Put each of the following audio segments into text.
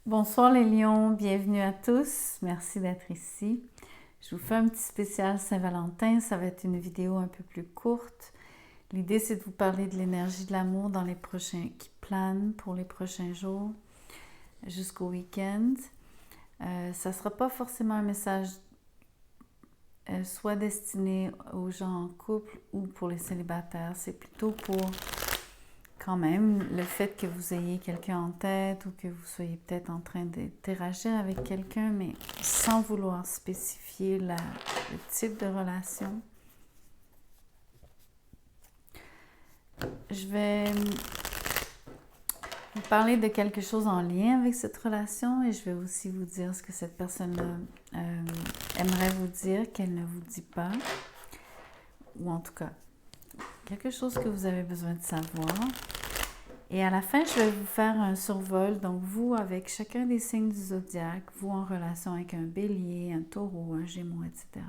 Bonsoir les lions, bienvenue à tous, merci d'être ici. Je vous fais un petit spécial Saint-Valentin, ça va être une vidéo un peu plus courte. L'idée c'est de vous parler de l'énergie de l'amour qui plane pour les prochains jours jusqu'au week-end. Ça ne sera pas forcément un message soit destiné aux gens en couple ou pour les célibataires, c'est plutôt pour quand même le fait que vous ayez quelqu'un en tête ou que vous soyez peut-être en train d'interagir avec quelqu'un, mais sans vouloir spécifier le type de relation. Je vais vous parler de quelque chose en lien avec cette relation et je vais aussi vous dire ce que cette personne-là aimerait vous dire, qu'elle ne vous dit pas, ou en tout cas, quelque chose que vous avez besoin de savoir. Et à la fin, je vais vous faire un survol, donc vous avec chacun des signes du zodiaque, vous en relation avec un bélier, un taureau, un gémeaux, etc.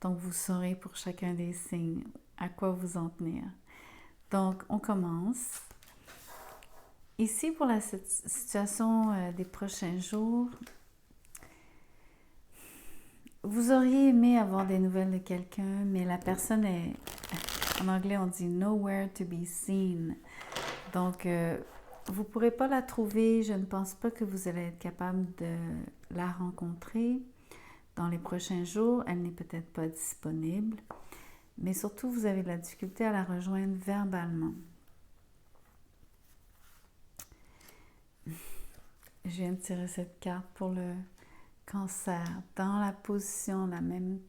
Donc vous saurez pour chacun des signes à quoi vous en tenir. Donc on commence. Ici pour la situation des prochains jours, vous auriez aimé avoir des nouvelles de quelqu'un, mais la personne est, en anglais on dit nowhere to be seen. Donc, vous ne pourrez pas la trouver. Je ne pense pas que vous allez être capable de la rencontrer dans les prochains jours. Elle n'est peut-être pas disponible. Mais surtout, vous avez de la difficulté à la rejoindre verbalement. Je viens de tirer cette carte pour le cancer. Dans la position, la même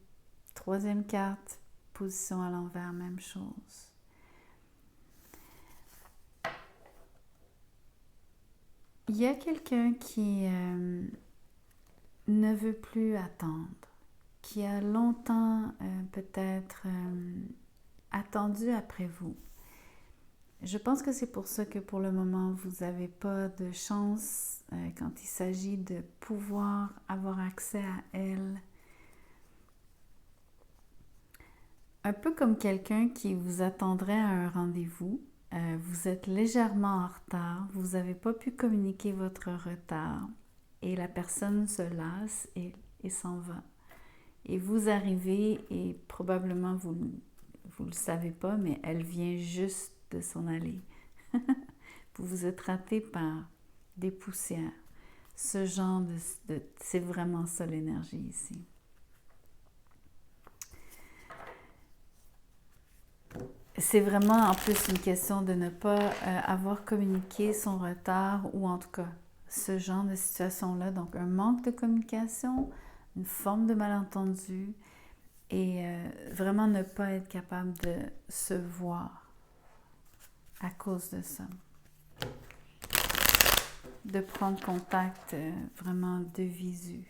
troisième carte, position à l'envers, même chose. Il y a quelqu'un qui ne veut plus attendre, qui a longtemps peut-être attendu après vous. Je pense que c'est pour ça que pour le moment, vous n'avez pas de chance quand il s'agit de pouvoir avoir accès à elle. Un peu comme quelqu'un qui vous attendrait à un rendez-vous. Vous êtes légèrement en retard, vous n'avez pas pu communiquer votre retard et la personne se lasse et s'en va. Et vous arrivez et probablement vous ne le savez pas, mais elle vient juste de s'en aller. Vous vous êtes raté par des poussières. Ce genre c'est vraiment ça l'énergie ici. C'est vraiment en plus une question de ne pas avoir communiqué son retard ou en tout cas ce genre de situation-là. Donc un manque de communication, une forme de malentendu et vraiment ne pas être capable de se voir à cause de ça. De prendre contact vraiment de visu.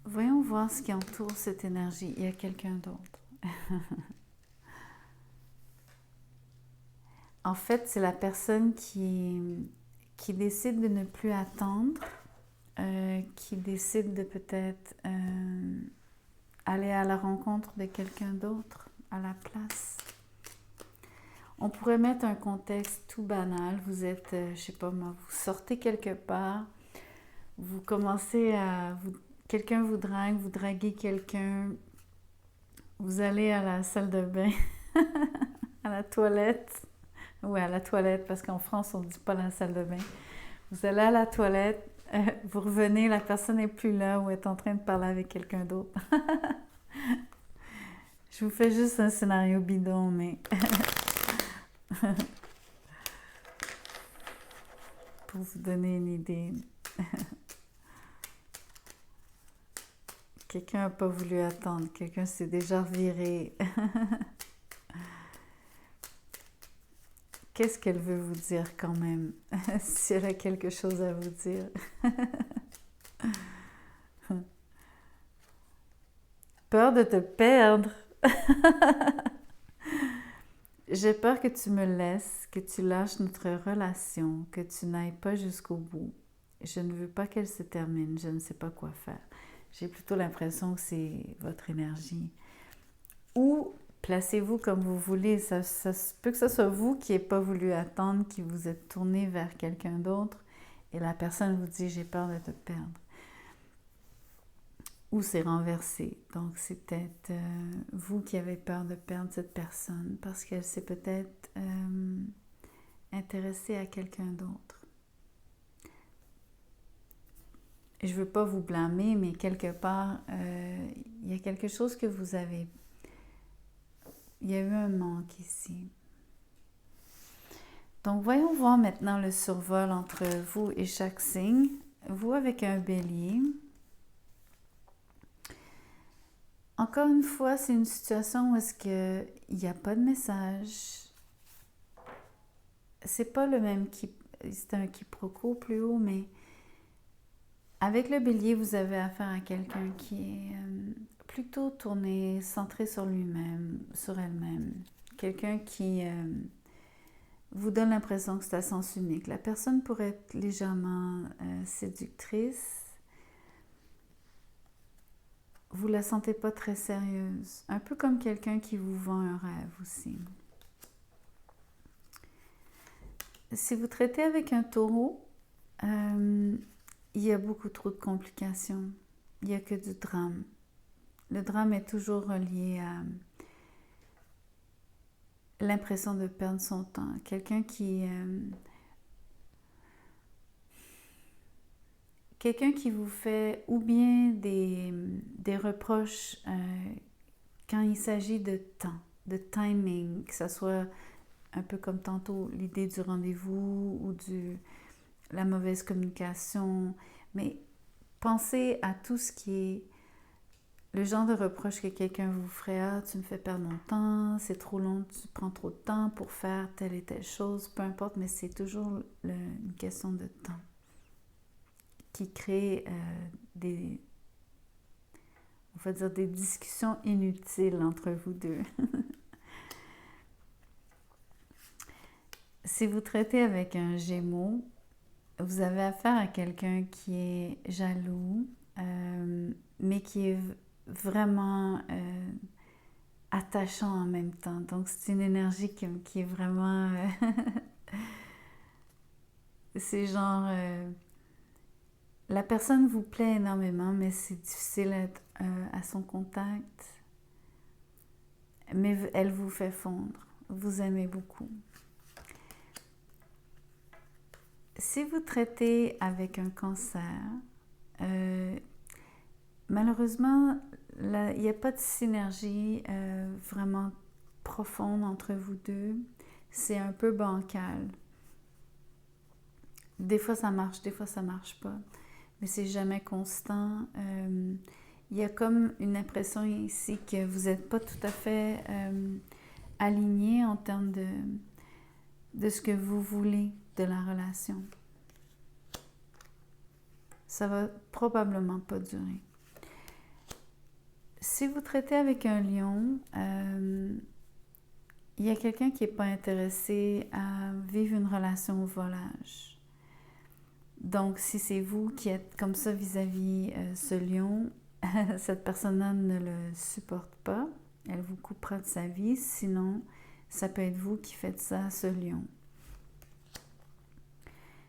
Voyons voir ce qui entoure cette énergie. Il y a quelqu'un d'autre. En fait, c'est la personne qui décide de ne plus attendre, qui décide de peut-être aller à la rencontre de quelqu'un d'autre à la place. On pourrait mettre un contexte tout banal. Vous êtes, je sais pas moi, vous sortez quelque part, vous commencez à... quelqu'un vous drague, vous draguez quelqu'un, vous allez à la salle de bain, à la toilette. Oui, à la toilette, parce qu'en France, on ne dit pas la salle de bain. Vous allez à la toilette, vous revenez, la personne n'est plus là ou est en train de parler avec quelqu'un d'autre. Je vous fais juste un scénario bidon, mais... pour vous donner une idée. Quelqu'un n'a pas voulu attendre, quelqu'un s'est déjà viré. Qu'est-ce qu'elle veut vous dire quand même, si elle a quelque chose à vous dire? Peur de te perdre. J'ai peur que tu me laisses, que tu lâches notre relation, que tu n'ailles pas jusqu'au bout. Je ne veux pas qu'elle se termine, je ne sais pas quoi faire. J'ai plutôt l'impression que c'est votre énergie. Ou placez-vous comme vous voulez. Ça se peut que ce soit vous qui n'ayez pas voulu attendre, qui vous êtes tourné vers quelqu'un d'autre et la personne vous dit « j'ai peur de te perdre ». Ou c'est renversé. Donc, c'est peut-être vous qui avez peur de perdre cette personne parce qu'elle s'est peut-être intéressée à quelqu'un d'autre. Je ne veux pas vous blâmer, mais quelque part, il y a quelque chose que vous avez... Il y a eu un manque ici. Donc, voyons voir maintenant le survol entre vous et chaque signe. Vous avec un bélier. Encore une fois, c'est une situation où est-ce qu'il n'y a pas de message. C'est pas le même c'est un quiproquo plus haut, mais avec le bélier, vous avez affaire à quelqu'un qui est plutôt tourné, centré sur lui-même, sur elle-même. Quelqu'un qui vous donne l'impression que c'est à sens unique. La personne pourrait être légèrement séductrice. Vous la sentez pas très sérieuse. Un peu comme quelqu'un qui vous vend un rêve aussi. Si vous traitez avec un taureau, il y a beaucoup trop de complications. Il n'y a que du drame. Le drame est toujours relié à l'impression de perdre son temps. Quelqu'un qui vous fait ou bien des reproches quand il s'agit de temps, de timing, que ce soit un peu comme tantôt l'idée du rendez-vous ou la mauvaise communication. Mais pensez à tout ce qui est le genre de reproche que quelqu'un vous ferait. « Ah, tu me fais perdre mon temps, c'est trop long, tu prends trop de temps pour faire telle et telle chose. » Peu importe, mais c'est toujours une question de temps qui crée on va dire des discussions inutiles entre vous deux. Si vous traitez avec un Gémeaux, vous avez affaire à quelqu'un qui est jaloux, mais qui est vraiment attachant en même temps. Donc, c'est une énergie qui est vraiment... c'est genre... la personne vous plaît énormément, mais c'est difficile d'être à son contact. Mais elle vous fait fondre. Vous aimez beaucoup. Si vous traitez avec un cancer, malheureusement, il n'y a pas de synergie vraiment profonde entre vous deux. C'est un peu bancal. Des fois, ça marche, des fois, ça ne marche pas. Mais c'est jamais constant. Il y a comme une impression ici que vous n'êtes pas tout à fait aligné en termes de ce que vous voulez de la relation. Ça va probablement pas durer. Si vous traitez avec un lion, il y a quelqu'un qui n'est pas intéressé à vivre une relation au volage. Donc, si c'est vous qui êtes comme ça vis-à-vis ce lion, cette personne-là ne le supporte pas. Elle vous coupera de sa vie. Sinon, ça peut être vous qui faites ça à ce lion.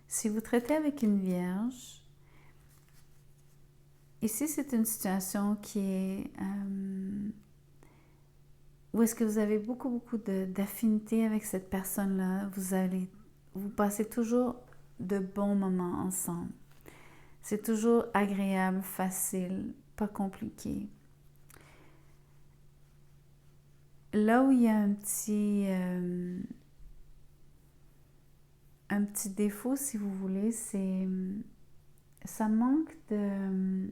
Si vous traitez avec une vierge, ici, c'est une situation qui est... où est-ce que vous avez beaucoup d'affinité avec cette personne-là. Vous passez toujours de bons moments ensemble. C'est toujours agréable, facile, pas compliqué. Là où il y a un petit défaut, si vous voulez, c'est ça manque de...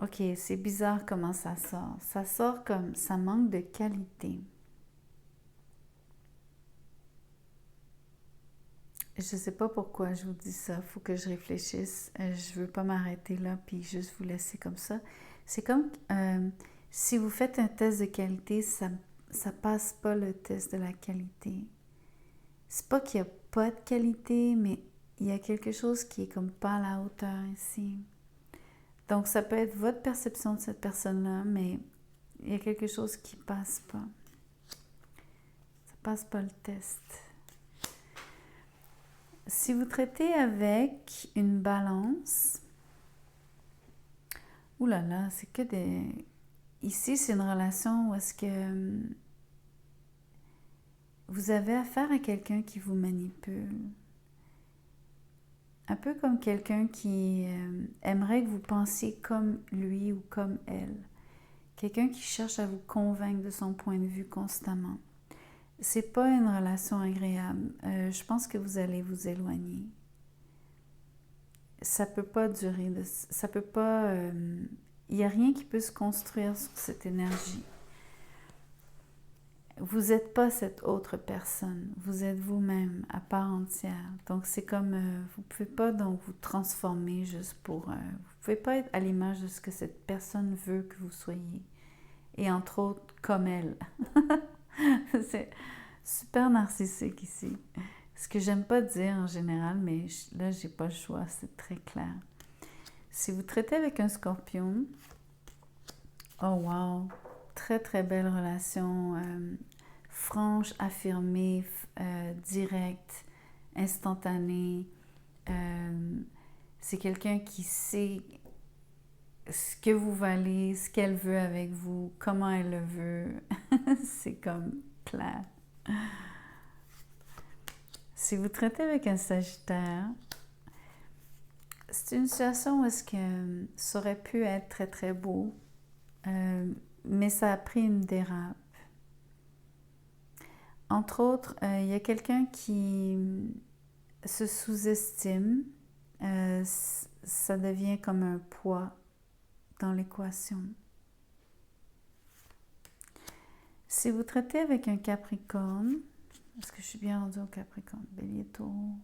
Ok, c'est bizarre comment ça sort. Ça sort comme ça manque de qualité. Je ne sais pas pourquoi je vous dis ça. Il faut que je réfléchisse. Je ne veux pas m'arrêter là puis juste vous laisser comme ça. C'est comme si vous faites un test de qualité, ça ne passe pas le test de la qualité. C'est pas qu'il n'y a pas de qualité, mais il y a quelque chose qui est comme pas à la hauteur ici. Donc, ça peut être votre perception de cette personne-là, mais il y a quelque chose qui passe pas. Ça passe pas le test. Si vous traitez avec une balance, ouh là là, c'est que des... Ici, c'est une relation où est-ce que vous avez affaire à quelqu'un qui vous manipule. Un peu comme quelqu'un qui aimerait que vous pensiez comme lui ou comme elle. Quelqu'un qui cherche à vous convaincre de son point de vue constamment. C'est pas une relation agréable. Je pense que vous allez vous éloigner. Ça peut pas durer. Ça peut pas... il n'y a rien qui peut se construire sur cette énergie. Vous n'êtes pas cette autre personne. Vous êtes vous-même à part entière. Donc, c'est comme... vous ne pouvez pas donc vous transformer juste pour... vous ne pouvez pas être à l'image de ce que cette personne veut que vous soyez. Et entre autres, comme elle. C'est super narcissique ici. Ce que j'aime pas dire en général, mais là, j'ai pas le choix. C'est très clair. Si vous traitez avec un scorpion... Oh wow! Très, très belle relation, franche, affirmée, directe, instantanée. C'est quelqu'un qui sait ce que vous valez, ce qu'elle veut avec vous, comment elle le veut. C'est comme clair. Si vous traitez avec un Sagittaire, c'est une situation où est-ce que ça aurait pu être très, très beau, mais ça a pris une dérape. Entre autres, il y a quelqu'un qui se sous-estime. Ça devient comme un poids dans l'équation. Si vous traitez avec un Capricorne, est-ce que je suis bien rendue au Capricorne? Bélier, Taureau.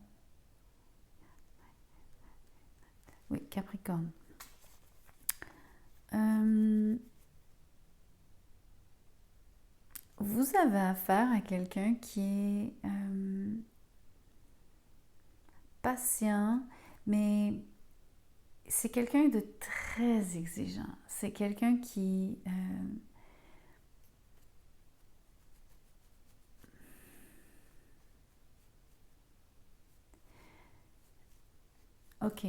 Oui, Capricorne. Vous avez affaire à quelqu'un qui est patient, mais c'est quelqu'un de très exigeant. C'est quelqu'un qui... OK.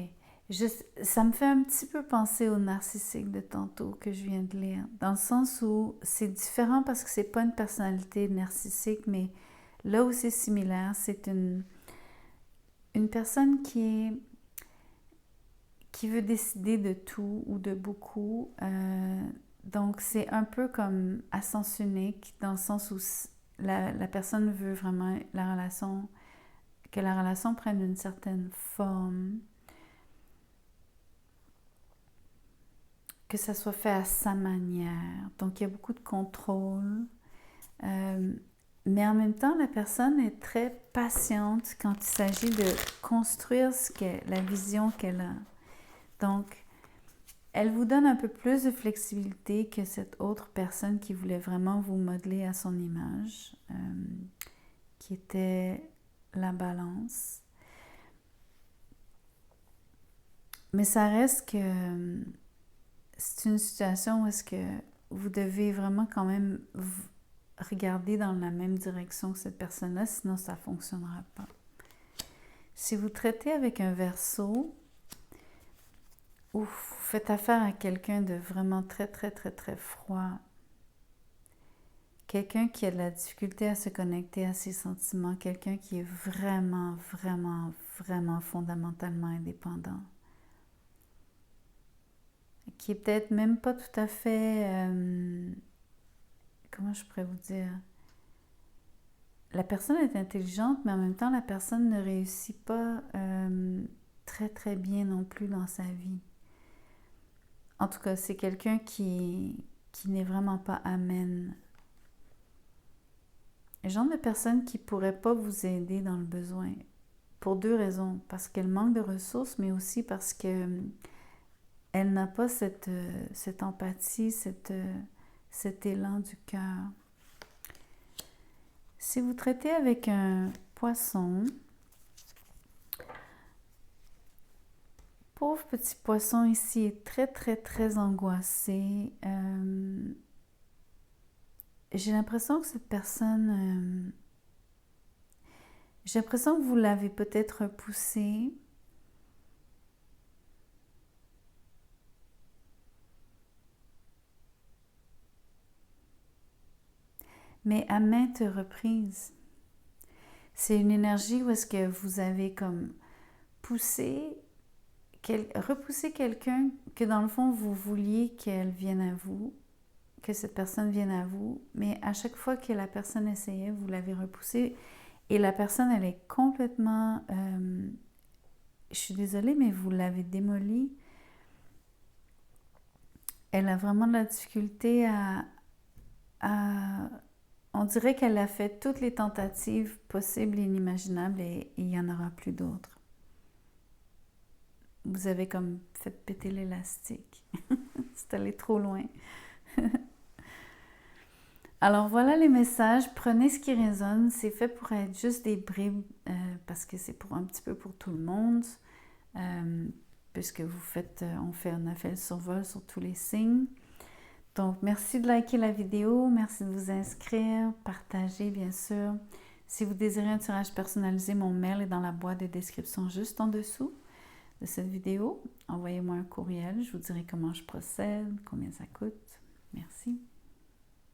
Ça me fait un petit peu penser au narcissique de tantôt que je viens de lire, dans le sens où c'est différent parce que c'est pas une personnalité narcissique, mais là où c'est similaire, c'est une personne qui veut décider de tout ou de beaucoup. Donc c'est un peu comme à sens unique, dans le sens où la personne veut vraiment que la relation prenne une certaine forme, que ça soit fait à sa manière. Donc, il y a beaucoup de contrôle. Mais en même temps, la personne est très patiente quand il s'agit de construire la vision qu'elle a. Donc, elle vous donne un peu plus de flexibilité que cette autre personne qui voulait vraiment vous modeler à son image, qui était la balance. Mais ça reste que c'est une situation où est-ce que vous devez vraiment quand même regarder dans la même direction que cette personne-là, sinon ça ne fonctionnera pas. Si vous traitez avec un Verseau, ou vous faites affaire à quelqu'un de vraiment très, très, très, très froid, quelqu'un qui a de la difficulté à se connecter à ses sentiments, quelqu'un qui est vraiment, vraiment, vraiment fondamentalement indépendant, qui est peut-être même pas tout à fait... comment je pourrais vous dire? La personne est intelligente, mais en même temps, la personne ne réussit pas très, très bien non plus dans sa vie. En tout cas, c'est quelqu'un qui n'est vraiment pas amène. Le genre de personne qui ne pourrait pas vous aider dans le besoin. Pour deux raisons. Parce qu'elle manque de ressources, mais aussi parce que elle n'a pas cette empathie, cet élan du cœur. Si vous traitez avec un Poisson, pauvre petit poisson ici est très, très, très angoissé. J'ai l'impression que cette personne... j'ai l'impression que vous l'avez peut-être repoussé. Mais à maintes reprises. C'est une énergie où est-ce que vous avez comme repoussé quelqu'un que dans le fond vous vouliez qu'elle vienne à vous, que cette personne vienne à vous, mais à chaque fois que la personne essayait, vous l'avez repoussée et la personne elle est complètement, je suis désolée, mais vous l'avez démolie. Elle a vraiment de la difficulté on dirait qu'elle a fait toutes les tentatives possibles et inimaginables et il n'y en aura plus d'autres. Vous avez comme fait péter l'élastique. C'est allé trop loin. Alors voilà les messages. Prenez ce qui résonne. C'est fait pour être juste des bribes parce que c'est pour un petit peu pour tout le monde. Puisque on a fait le survol sur tous les signes. Donc, merci de liker la vidéo, merci de vous inscrire, partager bien sûr. Si vous désirez un tirage personnalisé, mon mail est dans la boîte de description juste en dessous de cette vidéo. Envoyez-moi un courriel, je vous dirai comment je procède, combien ça coûte. Merci.